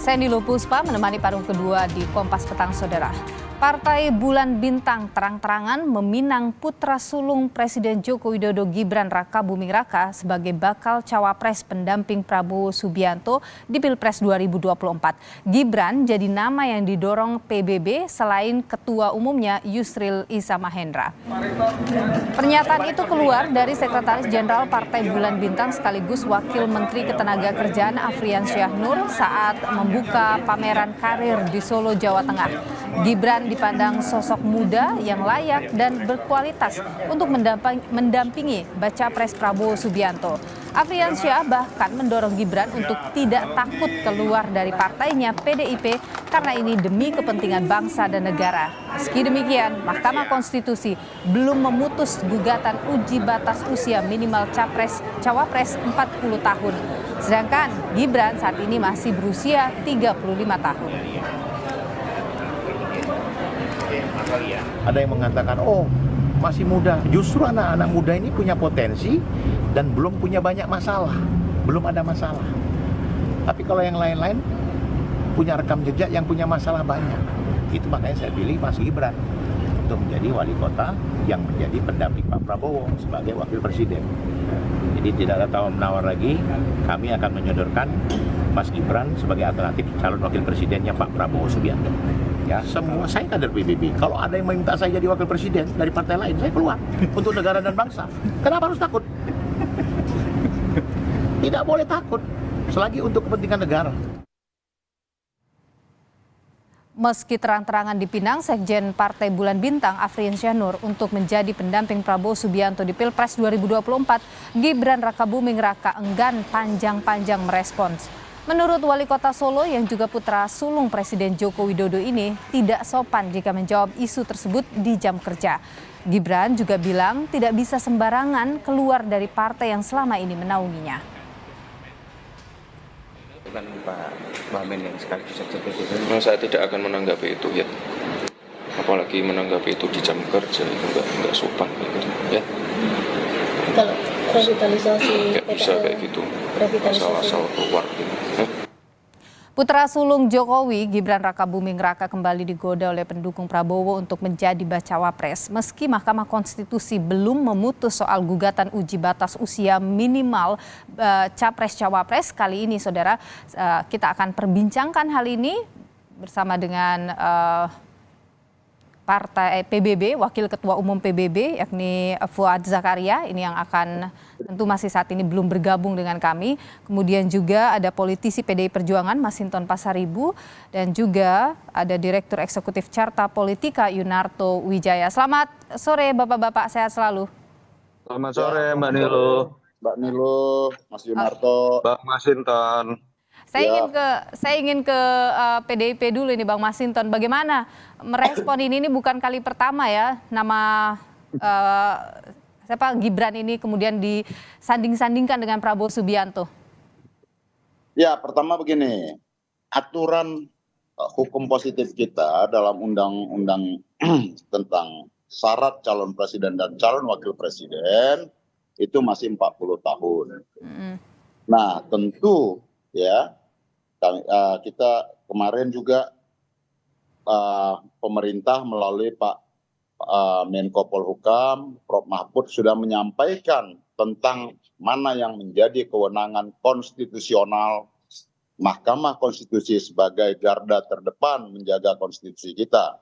Saya Nilo Puspa menemani paruh kedua di Kompas Petang, Saudara. Partai Bulan Bintang terang-terangan meminang putra sulung Presiden Joko Widodo Gibran Rakabuming Raka sebagai bakal cawapres pendamping Prabowo Subianto di Pilpres 2024. Gibran jadi nama yang didorong PBB selain ketua umumnya Yusril Iza Mahendra. Pernyataan itu keluar dari Sekretaris Jenderal Partai Bulan Bintang sekaligus Wakil Menteri Ketenagakerjaan Afrian Syah Nur saat membuka pameran karir di Solo, Jawa Tengah. Gibran dipandang sosok muda yang layak dan berkualitas untuk mendampingi baca pres Prabowo Subianto. Afrian Syah bahkan mendorong Gibran untuk tidak takut keluar dari partainya PDIP karena ini demi kepentingan bangsa dan negara. Meski demikian, Mahkamah Konstitusi belum memutus gugatan uji batas usia minimal cawapres 40 tahun. Sedangkan Gibran saat ini masih berusia 35 tahun. Ada yang mengatakan, oh masih muda. Justru anak-anak muda ini punya potensi dan belum punya banyak masalah. Belum ada masalah. Tapi kalau yang lain-lain punya rekam jejak yang punya masalah banyak. Itu makanya saya pilih Mas Gibran untuk menjadi wali kota yang menjadi pendamping Pak Prabowo sebagai wakil presiden. Jadi tidak ada tawar-menawar lagi, kami akan menyodorkan Mas Gibran sebagai alternatif calon wakil presidennya Pak Prabowo Subianto. Ya, semua saya kader PBB. Kalau ada yang meminta saya jadi wakil presiden dari partai lain, saya keluar untuk negara dan bangsa. Kenapa harus takut? Tidak boleh takut, selagi untuk kepentingan negara. Meski terang-terangan dipinang, Sekjen Partai Bulan Bintang Afrian Syah Nur untuk menjadi pendamping Prabowo Subianto di Pilpres 2024, Gibran Rakabuming Raka enggan panjang-panjang merespons. Menurut Wali Kota Solo yang juga putra sulung Presiden Joko Widodo ini tidak sopan jika menjawab isu tersebut di jam kerja. Gibran juga bilang tidak bisa sembarangan keluar dari partai yang selama ini menaunginya. Bukan Pak Wamen yang sekaligus eksekutif. Saya tidak akan menanggapi itu ya. Apalagi menanggapi itu di jam kerja itu enggak sopan gitu ya. Kalau revitalisasi nggak bisa kayak gitu. Asal-asal keluar gitu. Putra sulung Jokowi, Gibran Rakabuming Raka kembali digoda oleh pendukung Prabowo untuk menjadi bacawa pres. Meski Mahkamah Konstitusi belum memutus soal gugatan uji batas usia minimal capres-cawapres, kali ini saudara kita akan perbincangkan hal ini bersama dengan Partai PBB, Wakil Ketua Umum PBB yakni Fuad Zakaria, ini yang akan tentu masih saat ini belum bergabung dengan kami. Kemudian juga ada politisi PDI Perjuangan Masinton Pasaribu dan juga ada Direktur Eksekutif Carta Politika Yunarto Wijaya. Selamat sore Bapak-bapak, sehat selalu. Selamat sore Mbak Nilo. Mbak Nilo, Mas Yunarto, Mbak Masinton. Saya ingin ke PDIP dulu ini Bang Masinton. Bagaimana merespon ini bukan kali pertama ya nama Gibran ini kemudian disanding-sandingkan dengan Prabowo Subianto. Ya, pertama begini, aturan hukum positif kita dalam undang-undang tentang syarat calon presiden dan calon wakil presiden itu masih 40 tahun. Nah, tentu ya kita kemarin juga pemerintah melalui Pak Menko Polhukam, Prof Mahfud sudah menyampaikan tentang mana yang menjadi kewenangan konstitusional Mahkamah Konstitusi sebagai garda terdepan menjaga konstitusi kita.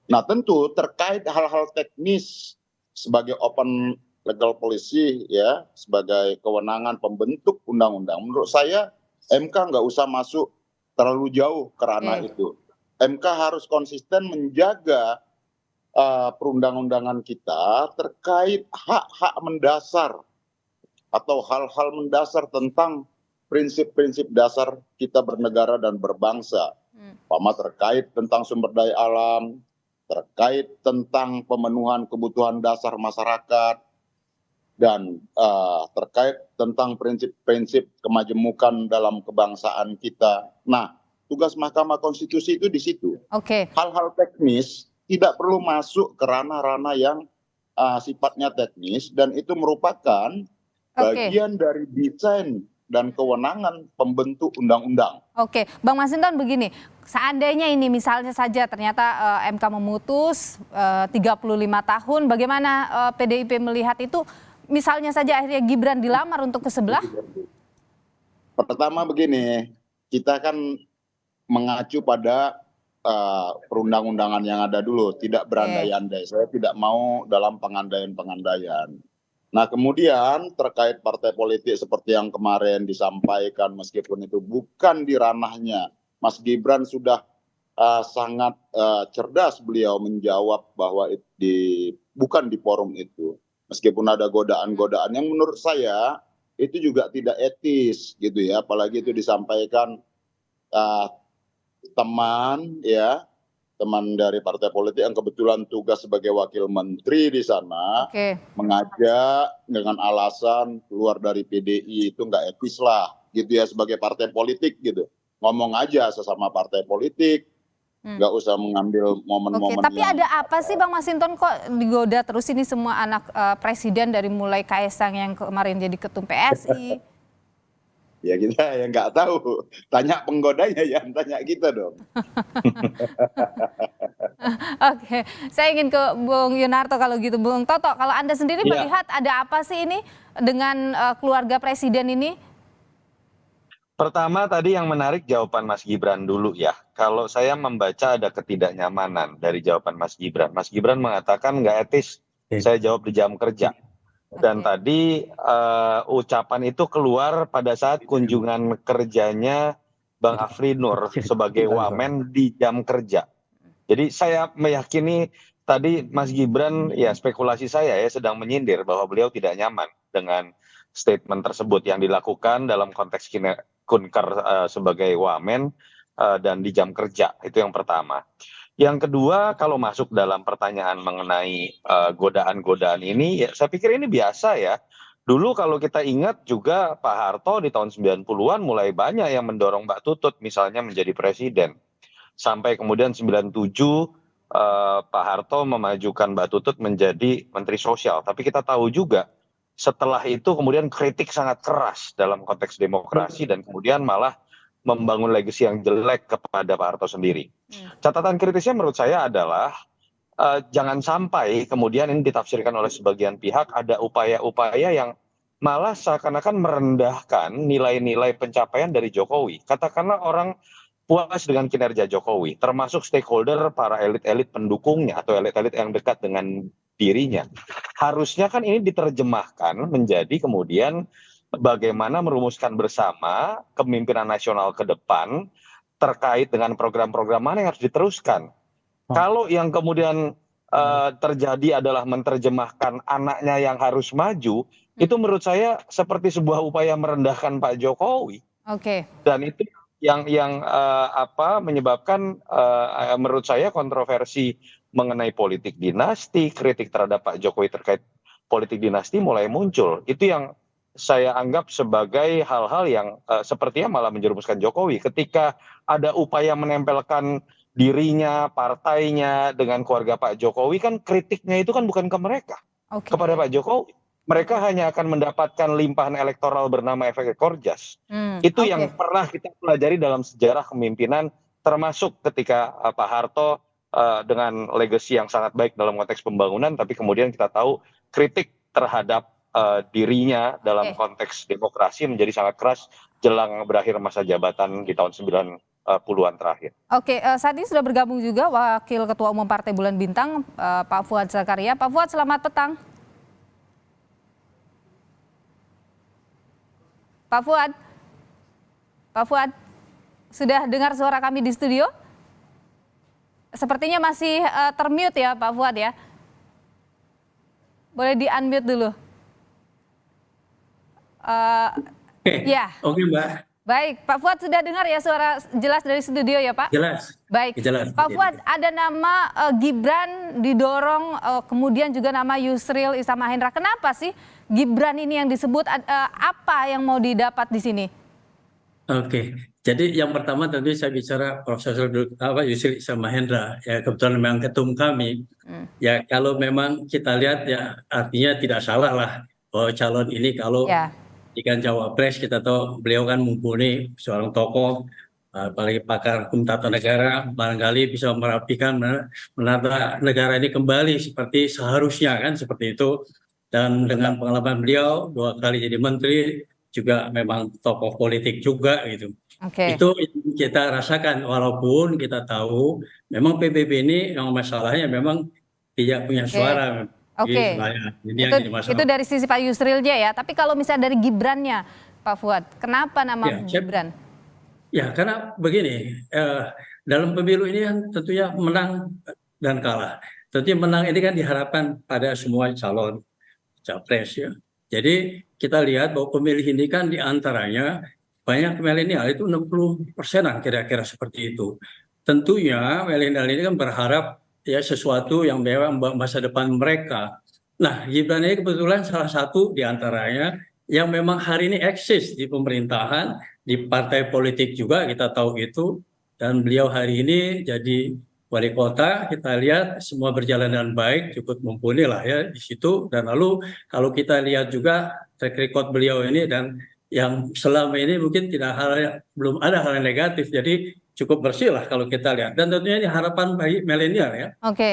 Nah, tentu terkait hal-hal teknis sebagai open legal policy ya, sebagai kewenangan pembentuk undang-undang, menurut saya MK nggak usah masuk terlalu jauh ke ranah itu. MK harus konsisten menjaga perundang-undangan kita terkait hak-hak mendasar atau hal-hal mendasar tentang prinsip-prinsip dasar kita bernegara dan berbangsa. Umpama terkait tentang sumber daya alam, terkait tentang pemenuhan kebutuhan dasar masyarakat, dan terkait tentang prinsip-prinsip kemajemukan dalam kebangsaan kita. Nah, tugas Mahkamah Konstitusi itu di situ. Hal-hal teknis tidak perlu masuk ke ranah-ranah yang sifatnya teknis, dan itu merupakan bagian dari desain dan kewenangan pembentuk undang-undang. Oke, Bang Masinton begini, seandainya ini misalnya saja ternyata MK memutus 35 tahun, bagaimana PDIP melihat itu? Misalnya saja akhirnya Gibran dilamar untuk ke sebelah? Pertama begini, kita kan mengacu pada perundang-undangan yang ada dulu, tidak berandai-andai. Saya tidak mau dalam pengandaian-pengandaian. Nah kemudian terkait partai politik seperti yang kemarin disampaikan, meskipun itu bukan di ranahnya, Mas Gibran sudah sangat cerdas beliau menjawab bahwa bukan di forum itu. Meskipun ada godaan-godaan yang menurut saya itu juga tidak etis gitu ya, apalagi itu disampaikan teman dari partai politik yang kebetulan tugas sebagai wakil menteri di sana, mengajak dengan alasan keluar dari PDI, itu nggak etis lah gitu ya, sebagai partai politik gitu. Ngomong aja sesama partai politik, nggak usah mengambil momen-momen. Tapi ada apa sih Bang Masinton kok digoda terus ini semua anak presiden, dari mulai Kaesang yang kemarin jadi ketum PSI? Ya kita yang nggak tahu, tanya penggodanya, ya tanya kita dong. Oke, saya ingin ke Bung Yunarto kalau gitu. Bung Toto, kalau Anda sendiri melihat ada apa sih ini dengan keluarga presiden ini? Pertama tadi yang menarik jawaban Mas Gibran dulu ya. Kalau saya membaca ada ketidaknyamanan dari jawaban Mas Gibran. Mas Gibran mengatakan nggak etis, saya jawab di jam kerja. Dan tadi ucapan itu keluar pada saat kunjungan kerjanya Bang Afri Nur sebagai wamen di jam kerja. Jadi saya meyakini tadi Mas Gibran, ya spekulasi saya ya, sedang menyindir bahwa beliau tidak nyaman dengan statement tersebut yang dilakukan dalam konteks kunker sebagai wamen dan di jam kerja. Itu yang pertama. Yang kedua, kalau masuk dalam pertanyaan mengenai godaan-godaan ini, ya saya pikir ini biasa ya. Dulu kalau kita ingat juga Pak Harto di tahun 90-an mulai banyak yang mendorong Mbak Tutut misalnya menjadi presiden. Sampai kemudian 97 Pak Harto memajukan Mbak Tutut menjadi Menteri Sosial. Tapi kita tahu juga setelah itu kemudian kritik sangat keras dalam konteks demokrasi dan kemudian malah membangun legasi yang jelek kepada Pak Harto sendiri. Catatan kritisnya menurut saya adalah jangan sampai kemudian ini ditafsirkan oleh sebagian pihak ada upaya-upaya yang malah seakan-akan merendahkan nilai-nilai pencapaian dari Jokowi. Katakanlah orang puas dengan kinerja Jokowi, termasuk stakeholder para elit-elit pendukungnya atau elit-elit yang dekat dengan dirinya. Harusnya kan ini diterjemahkan menjadi kemudian bagaimana merumuskan bersama kepemimpinan nasional ke depan terkait dengan program-program mana yang harus diteruskan. Kalau yang kemudian terjadi adalah menerjemahkan anaknya yang harus maju, itu menurut saya seperti sebuah upaya merendahkan Pak Jokowi. Dan itu yang menyebabkan menurut saya kontroversi mengenai politik dinasti, kritik terhadap Pak Jokowi terkait politik dinasti mulai muncul. Itu yang saya anggap sebagai hal-hal yang sepertinya malah menjerumuskan Jokowi. Ketika ada upaya menempelkan dirinya, partainya dengan keluarga Pak Jokowi, kan kritiknya itu kan bukan ke mereka, kepada Pak Jokowi. Mereka hanya akan mendapatkan limpahan elektoral bernama efek ekor jas. Itu yang pernah kita pelajari dalam sejarah kepemimpinan, termasuk ketika Pak Harto dengan legasi yang sangat baik dalam konteks pembangunan, tapi kemudian kita tahu kritik terhadap dirinya dalam konteks demokrasi menjadi sangat keras jelang berakhir masa jabatan di tahun 90-an terakhir. Saat ini sudah bergabung juga Wakil Ketua Umum Partai Bulan Bintang, Pak Fuad Zakaria. Pak Fuad, selamat petang. Pak Fuad, sudah dengar suara kami di studio? Sepertinya masih termute ya Pak Fuad ya. Boleh di-unmute dulu. Oke Mbak. Baik, Pak Fuad sudah dengar ya suara jelas dari studio ya Pak? Jelas. Baik, jelas. Pak Fuad, ada nama Gibran didorong, kemudian juga nama Yusril Iza Mahendra. Kenapa sih Gibran ini yang disebut, apa yang mau didapat di sini? Jadi yang pertama tentu saya bicara Profesor Yusril Iza Mahendra, ya kebetulan memang ketum kami. Ya kalau memang kita lihat ya artinya tidak salah lah bahwa calon ini kalau jika cawapres kita tahu beliau kan mumpuni seorang tokoh, apalagi pakar hukum tata negara, barangkali bisa merapikan menata negara ini kembali seperti seharusnya kan seperti itu. Dan dengan pengalaman beliau 2 kali jadi menteri, juga memang tokoh politik juga gitu. Oke. Itu yang kita rasakan walaupun kita tahu memang PBB ini yang masalahnya memang tidak punya suara. Oke. Ini yang jadi masalah. Itu dari sisi Pak Yusrilnya ya. Tapi kalau misalnya dari Gibrannya, Pak Fuad, kenapa nama Ya, Gibran? Ya, karena begini, dalam pemilu ini kan tentunya menang dan kalah. Tentunya menang ini kan diharapkan pada semua calon capres ya. Jadi kita lihat bahwa pemilih ini kan diantaranya banyak milenial itu 60%-an kira-kira seperti itu. Tentunya milenial ini kan berharap ya sesuatu yang memang masa depan mereka. Nah, Gibran ini kebetulan salah satu diantaranya yang memang hari ini eksis di pemerintahan, di partai politik juga kita tahu itu, dan beliau hari ini jadi wali kota. Kita lihat semua berjalan dengan baik, cukup mumpuni lah ya di situ. Dan lalu kalau kita lihat juga track record beliau ini dan yang selama ini mungkin belum ada hal yang negatif, jadi cukup bersih lah kalau kita lihat. Dan tentunya ini harapan bagi milenial ya,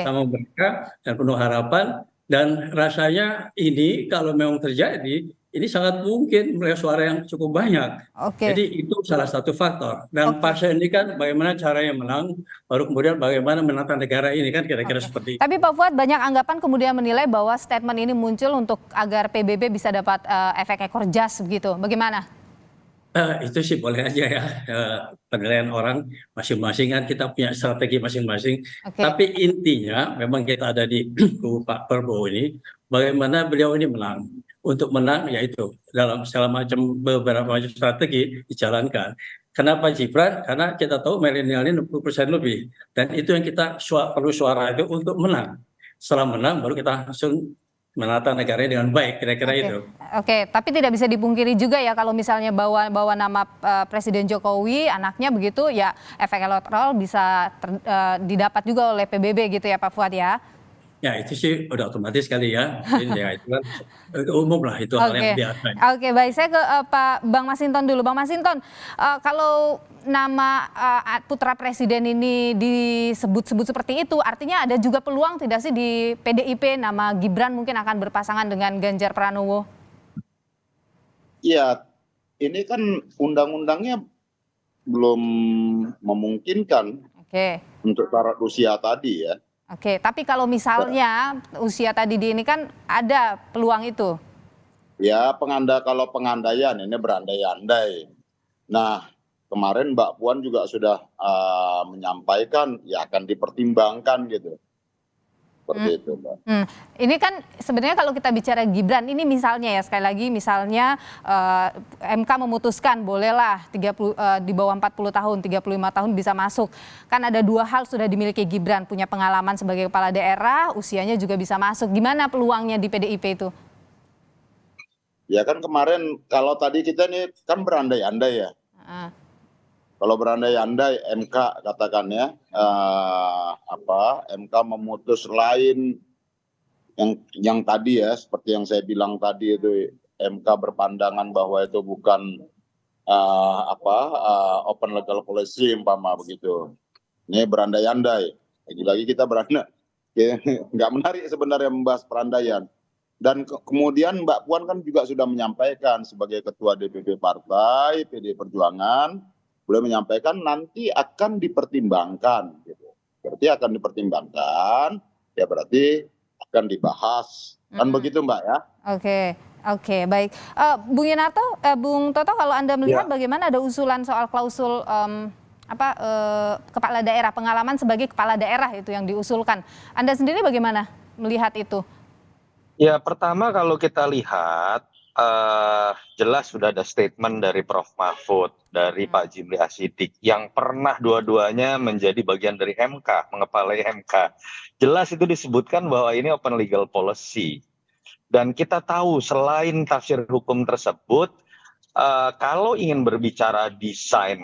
sama mereka dan penuh harapan. Dan rasanya ini kalau memang terjadi, ini sangat mungkin melihat suara yang cukup banyak. Jadi itu salah satu faktor. Dan partai ini kan bagaimana caranya menang, baru kemudian bagaimana menata negara ini kan kira-kira seperti itu. Tapi Pak Fuad, banyak anggapan kemudian menilai bahwa statement ini muncul untuk agar PBB bisa dapat efek ekor jas begitu. Bagaimana? Itu sih boleh aja ya, penilaian orang masing-masing kan kita punya strategi masing-masing. Tapi intinya memang kita ada di kubu Pak Prabowo ini, bagaimana beliau ini menang. Untuk menang yaitu dalam beberapa macam strategi dijalankan. Kenapa Gibran? Karena kita tahu milenial ini 60% lebih. Dan itu yang kita perlu suara itu untuk menang. Setelah menang baru kita langsung menata negara dengan baik, kira-kira itu. Tapi tidak bisa dipungkiri juga ya kalau misalnya bawa nama Presiden Jokowi, anaknya begitu ya efek elektoral bisa didapat juga oleh PBB gitu ya Pak Fuad ya. Ya itu sih udah otomatis kali ya. Ya itu kan umum lah, itu hal yang biasa. Baik, saya ke Pak Bang Masinton dulu. Bang Masinton, kalau nama putra presiden ini disebut-sebut seperti itu, artinya ada juga peluang tidak sih di PDIP nama Gibran mungkin akan berpasangan dengan Ganjar Pranowo? Iya, ini kan undang-undangnya belum memungkinkan untuk syarat usia tadi ya. Tapi kalau misalnya usia tadi ini kan ada peluang itu. Ya, kalau pengandaian ini berandai-andai. Nah, kemarin Mbak Puan juga sudah menyampaikan ya akan dipertimbangkan gitu. Seperti itu, Mbak. Ini kan sebenarnya kalau kita bicara Gibran, ini misalnya ya sekali lagi misalnya MK memutuskan bolehlah di bawah 40 tahun, 35 tahun bisa masuk. Kan ada 2 hal sudah dimiliki Gibran, punya pengalaman sebagai kepala daerah, usianya juga bisa masuk. Gimana peluangnya di PDIP itu? Ya kan kemarin kalau tadi kita ini kan berandai-andai ya. Kalau berandai-andai MK katakannya MK memutus lain yang tadi ya seperti yang saya bilang tadi itu MK berpandangan bahwa itu bukan open legal policy umpama begitu. Ini berandai-andai. Lagi-lagi kita nggak menarik sebenarnya membahas perandaian. Dan kemudian Mbak Puan kan juga sudah menyampaikan sebagai ketua DPP Partai PD Perjuangan, boleh menyampaikan nanti akan dipertimbangkan gitu. Berarti akan dipertimbangkan, ya berarti akan dibahas. Kan begitu Mbak ya? Oke, baik. Bung Toto, kalau Anda melihat bagaimana ada usulan soal klausul kepala daerah, pengalaman sebagai kepala daerah itu yang diusulkan. Anda sendiri bagaimana melihat itu? Ya, pertama kalau kita lihat jelas sudah ada statement dari Prof. Mahfud, dari Pak Jimli Asyidik yang pernah dua-duanya menjadi bagian dari MK, mengepalai MK. Jelas itu disebutkan bahwa ini open legal policy. Dan kita tahu selain tafsir hukum tersebut, kalau ingin berbicara desain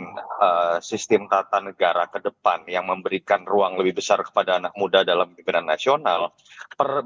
sistem tata negara ke depan yang memberikan ruang lebih besar kepada anak muda dalam pimpinan nasional,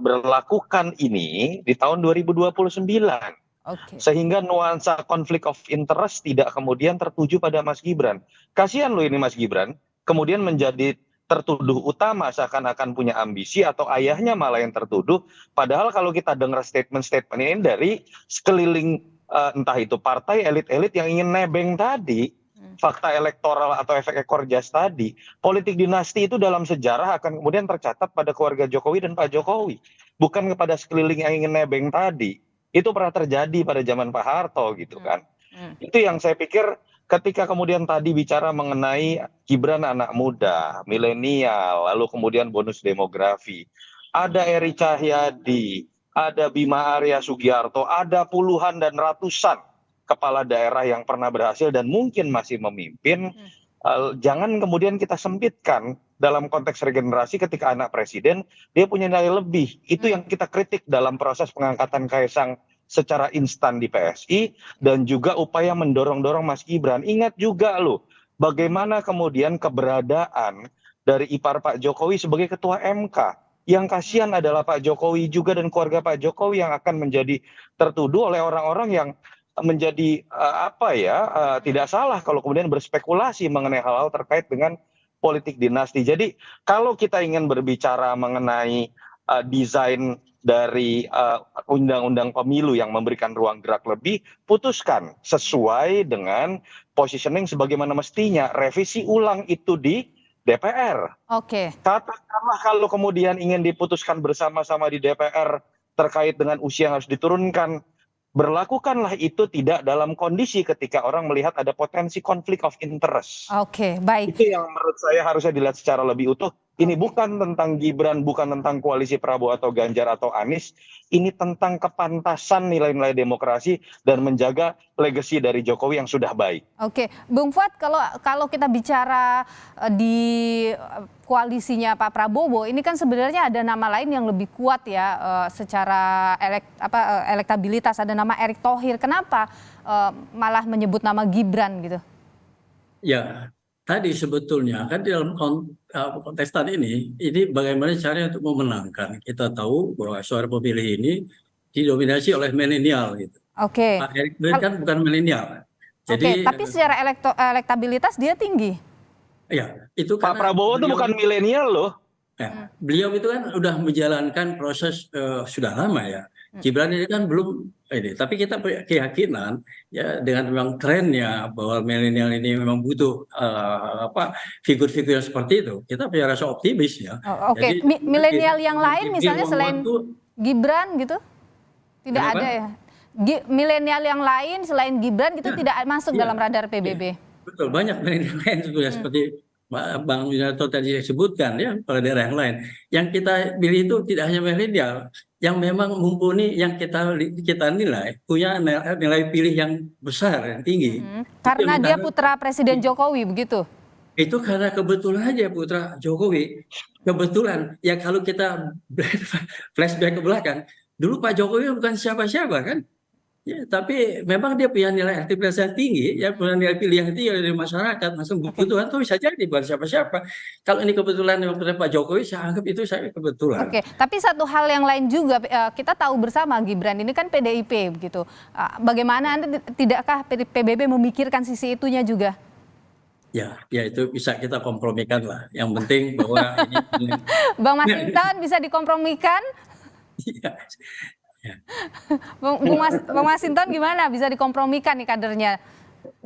berlakukan ini di tahun 2029. Oke. Sehingga nuansa konflik of interest tidak kemudian tertuju pada Mas Gibran. Kasihan loh ini Mas Gibran, kemudian menjadi tertuduh utama seakan-akan punya ambisi atau ayahnya malah yang tertuduh. Padahal kalau kita dengar statement-statement ini dari sekeliling entah itu partai elit-elit yang ingin nebeng tadi, fakta elektoral atau efek ekor jas tadi, politik dinasti itu dalam sejarah akan kemudian tercatat pada keluarga Jokowi dan Pak Jokowi, bukan kepada sekeliling yang ingin nebeng tadi. Itu pernah terjadi pada zaman Pak Harto gitu kan. Itu yang saya pikir ketika kemudian tadi bicara mengenai Gibran anak muda, milenial, lalu kemudian bonus demografi. Ada Eri Cahyadi, ada Bima Arya Sugiarto, ada puluhan dan ratusan kepala daerah yang pernah berhasil dan mungkin masih memimpin. Jangan kemudian kita sempitkan dalam konteks regenerasi ketika anak presiden dia punya nilai lebih. Itu yang kita kritik dalam proses pengangkatan Kaisang secara instan di PSI dan juga upaya mendorong-dorong Mas Gibran. Ingat juga loh bagaimana kemudian keberadaan dari ipar Pak Jokowi sebagai ketua MK. Yang kasihan adalah Pak Jokowi juga dan keluarga Pak Jokowi yang akan menjadi tertuduh oleh orang-orang yang menjadi tidak salah kalau kemudian berspekulasi mengenai hal-hal terkait dengan politik dinasti. Jadi kalau kita ingin berbicara mengenai desain dari undang-undang pemilu yang memberikan ruang gerak lebih, putuskan sesuai dengan positioning sebagaimana mestinya. Revisi ulang itu di DPR. Oke. Katakanlah kalau kemudian ingin diputuskan bersama-sama di DPR terkait dengan usia yang harus diturunkan, berlakukanlah itu tidak dalam kondisi ketika orang melihat ada potensi konflik of interest. Oke, baik. Itu yang menurut saya harusnya dilihat secara lebih utuh. Ini bukan tentang Gibran, bukan tentang koalisi Prabowo atau Ganjar atau Anies. Ini tentang kepantasan nilai-nilai demokrasi dan menjaga legasi dari Jokowi yang sudah baik. Oke, Bung Fuad, kalau kita bicara di koalisinya Pak Prabowo, ini kan sebenarnya ada nama lain yang lebih kuat ya secara elektabilitas. Ada nama Erick Thohir. Kenapa malah menyebut nama Gibran gitu? Ya, tadi sebetulnya kan di dalam kontestan ini bagaimana caranya untuk memenangkan. Kita tahu bahwa suara pemilih ini didominasi oleh milenial gitu. Oke. Pak Erick Thohir kan bukan milenial. Oke, tapi secara elektabilitas dia tinggi. Ya, itu Pak Prabowo itu bukan milenial loh. Ya, beliau itu kan udah menjalankan proses sudah lama ya. Gibran ini kan belum ini, tapi kita punya keyakinan ya dengan memang trennya bahwa milenial ini memang butuh figur-figur seperti itu. Kita punya rasa optimis ya. Oke, milenial yang lain misalnya selain Gibran gitu tidak ada ya. Milenial yang lain selain Gibran gitu tidak masuk dalam radar PBB. Betul, banyak milenial lain juga seperti Bang Yunarto tadi sebutkan ya pada daerah yang lain. Yang kita pilih itu tidak hanya milenial, yang memang mumpuni, yang kita nilai punya nilai pilih yang besar, yang tinggi. Karena dia putra Presiden Jokowi begitu? Itu karena kebetulan aja putra Jokowi. Kebetulan ya kalau kita flashback ke belakang, dulu Pak Jokowi bukan siapa-siapa kan? Ya, tapi memang dia punya nilai elektabilitas yang tinggi, ya punya nilai pilih yang tinggi dari masyarakat, langsung kebutuhan itu bisa jadi bukan siapa-siapa. Kalau ini kebetulan yang Pak Jokowi, saya anggap itu saya kebetulan. Oke, tapi satu hal yang lain juga kita tahu bersama Gibran ini kan PDIP begitu. Bagaimana tidakkah PBB memikirkan sisi itunya juga? Ya itu bisa kita kompromikan lah. Yang penting bahwa ini Bang Masinton bisa dikompromikan? Ya. Bang Masinton gimana bisa dikompromikan nih kadernya?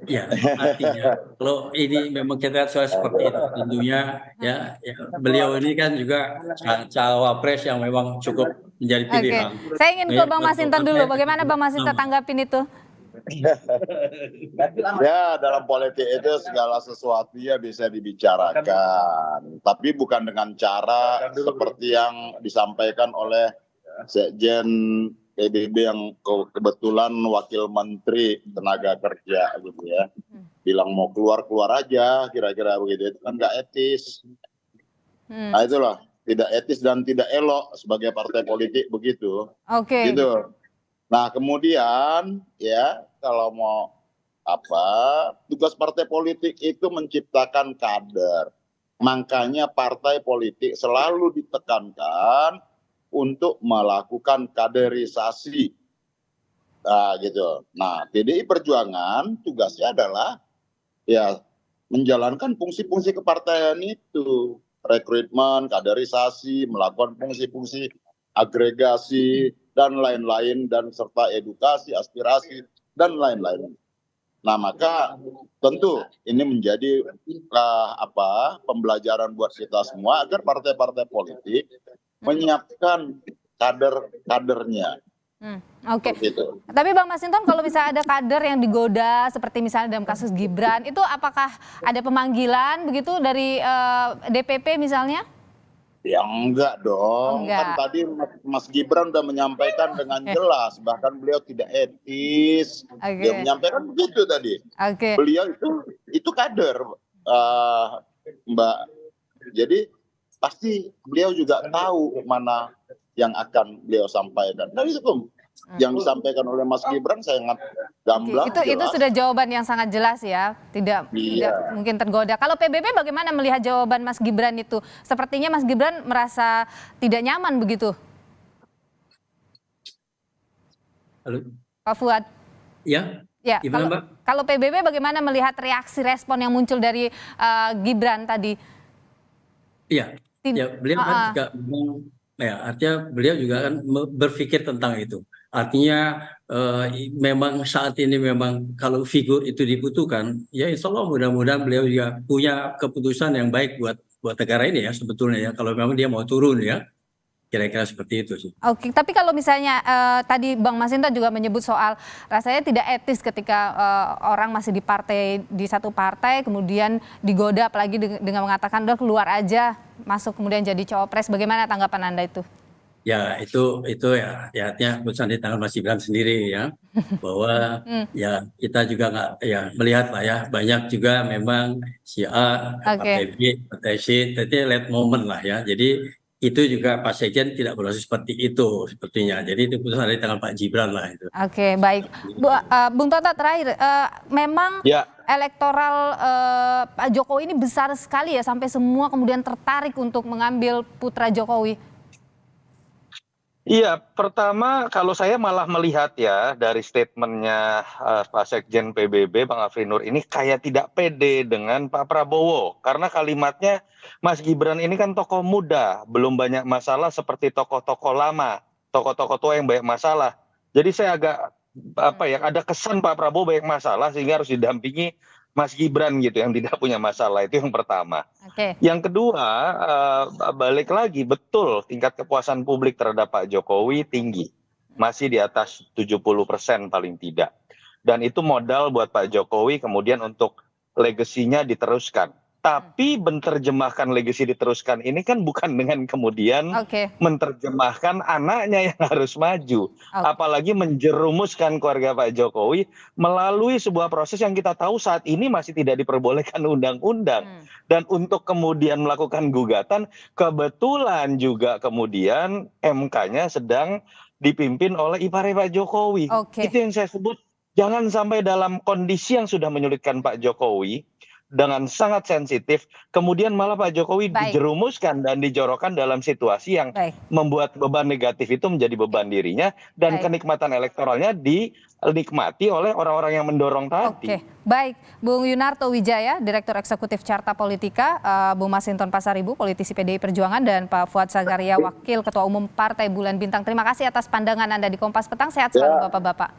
Ya, artinya kalau ini memang kita lihat soal seperti itu tentunya ya beliau ini kan juga cawapres yang memang cukup menjadi pilihan. Oke. Saya ingin ke Bang Masinton dulu. Bagaimana Bang Masinton tanggapin itu? Ya, dalam politik itu segala sesuatu ya bisa dibicarakan, tapi bukan dengan cara seperti yang disampaikan oleh Sekjen PBB yang kebetulan wakil menteri tenaga kerja gitu ya, bilang mau keluar aja kira-kira begitu. Itu kan nggak etis. Nah itulah tidak etis dan tidak elok sebagai partai politik begitu. Oke. Gitu. Nah kemudian ya kalau mau tugas partai politik itu menciptakan kader. Makanya partai politik selalu ditekankan untuk melakukan kaderisasi. Gitu. Nah, PDI Perjuangan tugasnya adalah ya menjalankan fungsi-fungsi kepartaian itu, rekrutmen, kaderisasi, melakukan fungsi-fungsi agregasi dan lain-lain, dan serta edukasi, aspirasi dan lain-lain. Nah, maka tentu ini menjadi pembelajaran buat kita semua agar partai-partai politik menyiapkan kader-kadernya. Oke. Gitu. Tapi Bang Masinton, kalau misalnya ada kader yang digoda seperti misalnya dalam kasus Gibran, itu apakah ada pemanggilan begitu dari DPP misalnya? Ya enggak dong. Enggak. Kan tadi Mas Gibran udah menyampaikan dengan jelas, bahkan beliau tidak etis. Dia menyampaikan begitu tadi. Beliau itu kader, Mbak. Jadi pasti beliau juga tahu mana yang akan beliau sampaikan. Dan itu yang disampaikan oleh Mas Gibran sangat gamblang. Itu sudah jawaban yang sangat jelas ya, tidak mungkin tergoda. Kalau PBB bagaimana melihat jawaban Mas Gibran itu? Sepertinya Mas Gibran merasa tidak nyaman begitu. Halo, Pak Fuad. Ya. Gimana, Mbak? Kalau PBB bagaimana melihat reaksi respon yang muncul dari Gibran tadi? Iya, beliau kan juga artinya beliau juga kan berpikir tentang itu. Artinya memang saat ini memang kalau figur itu dibutuhkan, ya insya Allah mudah-mudahan beliau juga punya keputusan yang baik buat negara ini ya sebetulnya ya. Kalau memang dia mau turun ya, kira-kira seperti itu sih. Oke, tapi kalau misalnya tadi Bang Masinton juga menyebut soal rasanya tidak etis ketika orang masih di satu partai kemudian digoda, apalagi dengan mengatakan udah keluar aja, masuk kemudian jadi cawapres. Bagaimana tanggapan Anda itu? Ya itu ya artinya keputusan di tangan Mas Gibran sendiri ya, bahwa ya kita juga nggak melihat lah ya, banyak juga memang si A, partai B, partai C, tapi late moment lah ya. Jadi itu juga Pak Sekjen tidak berproses seperti itu sepertinya. Jadi itu keputusan dari tangan Pak Gibran lah itu. Oke, baik. Bung Tota terakhir, memang elektoral Pak Jokowi ini besar sekali ya, sampai semua kemudian tertarik untuk mengambil putra Jokowi. Iya, pertama kalau saya malah melihat ya dari statementnya Pak Sekjen PBB Bang Afri Nur ini kayak tidak pede dengan Pak Prabowo. Karena kalimatnya Mas Gibran ini kan tokoh muda, belum banyak masalah seperti tokoh-tokoh lama, tokoh-tokoh tua yang banyak masalah. Jadi saya agak ada kesan Pak Prabowo banyak masalah sehingga harus didampingi Mas Gibran gitu yang tidak punya masalah. Itu yang pertama. Yang kedua, balik lagi, betul tingkat kepuasan publik terhadap Pak Jokowi tinggi, masih di atas 70% paling tidak, dan itu modal buat Pak Jokowi kemudian untuk legasinya diteruskan. Tapi menerjemahkan legasi diteruskan ini kan bukan dengan kemudian menerjemahkan anaknya yang harus maju. Apalagi menjerumuskan keluarga Pak Jokowi melalui sebuah proses yang kita tahu saat ini masih tidak diperbolehkan undang-undang. Dan untuk kemudian melakukan gugatan, kebetulan juga kemudian MK-nya sedang dipimpin oleh ipare Pak Jokowi. Itu yang saya sebut, jangan sampai dalam kondisi yang sudah menyulitkan Pak Jokowi, dengan sangat sensitif, kemudian malah Pak Jokowi dijerumuskan dan dijorokkan dalam situasi yang membuat beban negatif itu menjadi beban dirinya, dan kenikmatan elektoralnya dinikmati oleh orang-orang yang mendorong tadi. Baik, Bung Yunarto Wijaya, Direktur Eksekutif Carta Politika, Bung Masinton Pasaribu, politisi PDI Perjuangan, dan Pak Fuad Sagaria, Wakil Ketua Umum Partai Bulan Bintang. Terima kasih atas pandangan Anda di Kompas Petang. Sehat selalu Bapak-Bapak.